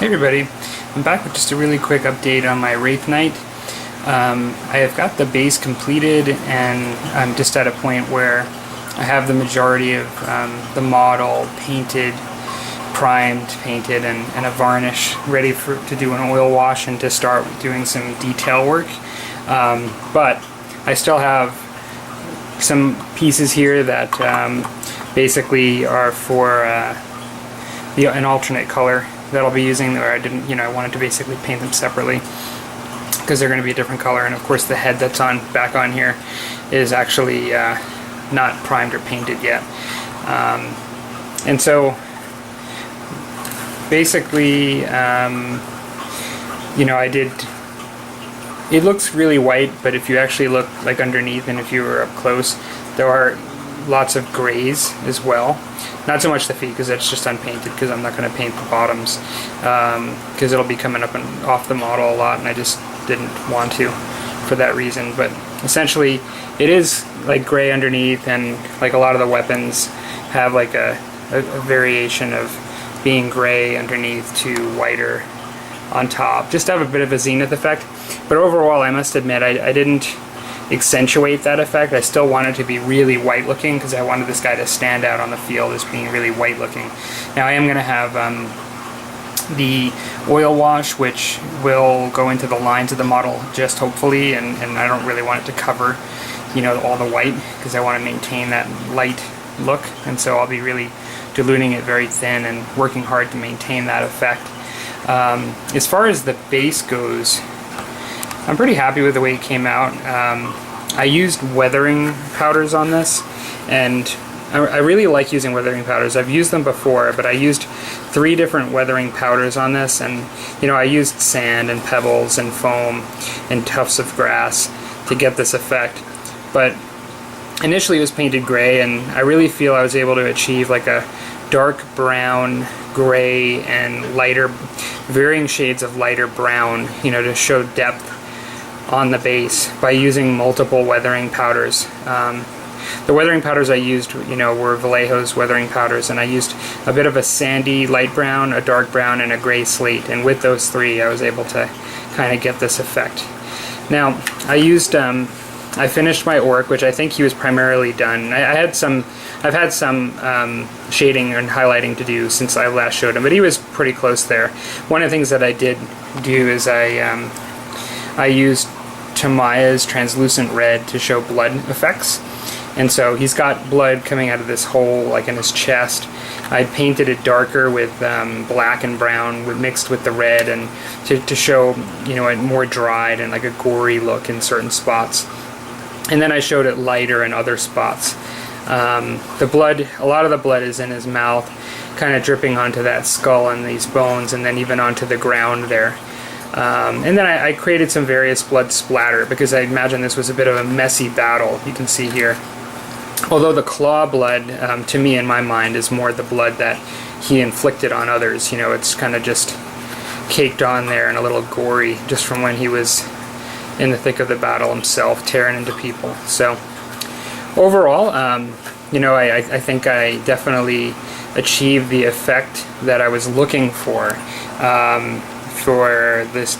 Hey everybody, I'm back with just a really quick update on my Wraithknight. I have got the base completed and I'm just at a point where I have the majority of the model painted, primed, painted, and a varnish ready to do an oil wash and to start doing some detail work. But I still have some pieces here that basically are for an alternate color that I'll be using, where I didn't, I wanted to basically paint them separately because they're going to be a different color. And of course the head that's back on here is actually not primed or painted yet. And so basically, I did, it looks really white, but if you actually look like underneath and if you were up close, there are lots of grays as well. Not so much the feet, because that's just unpainted, because I'm not going to paint the bottoms, because it'll be coming up and off the model a lot, and I just didn't want to for that reason. But essentially it is like gray underneath, and like a lot of the weapons have like a variation of being gray underneath to whiter on top, just to have a bit of a zenith effect. But overall, I must admit, I didn't accentuate that effect. I still wanted to be really white looking because I wanted this guy to stand out on the field as being really white looking. Now I am going to have the oil wash, which will go into the lines of the model just hopefully, and I don't really want it to cover all the white because I want to maintain that light look, and so I'll be really diluting it very thin and working hard to maintain that effect. As far as the base goes, I'm pretty happy with the way it came out. I used weathering powders on this, and I really like using weathering powders. I've used them before, but I used 3 different weathering powders on this, and I used sand and pebbles and foam and tufts of grass to get this effect. But initially it was painted gray, and I really feel I was able to achieve like a dark brown, gray, and lighter, varying shades of lighter brown, to show depth on the base by using multiple weathering powders. The weathering powders I used, were Vallejo's weathering powders, and I used a bit of a sandy light brown, a dark brown, and a gray slate, and with those 3 I was able to kind of get this effect. Now I finished my orc, which I think he was primarily done. I've had some shading and highlighting to do since I last showed him, but he was pretty close there. One of the things that I did do is I used Tamaya's translucent red to show blood effects, and so he's got blood coming out of this hole like in his chest. I painted it darker with black and brown mixed with the red, and to show a more dried and like a gory look in certain spots. And then I showed it lighter in other spots. The blood, a lot of the blood is in his mouth, kind of dripping onto that skull and these bones, and then even onto the ground there. And then I created some various blood splatter because I imagine this was a bit of a messy battle. You can see here. Although the claw blood, to me in my mind, is more the blood that he inflicted on others. It's kind of just caked on there and a little gory just from when he was in the thick of the battle himself, tearing into people. So overall, I think I definitely achieved the effect that I was looking for this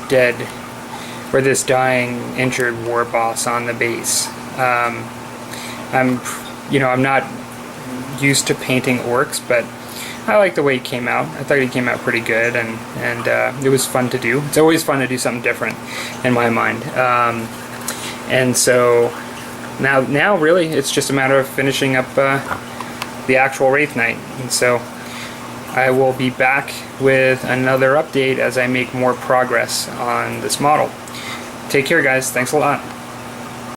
this dying, injured war boss on the base. I'm not used to painting orcs, but I like the way he came out. I thought he came out pretty good, and it was fun to do. It's always fun to do something different in my mind. And so now really it's just a matter of finishing up the actual Wraithknight. And so I will be back with another update as I make more progress on this model. Take care, guys. Thanks a lot.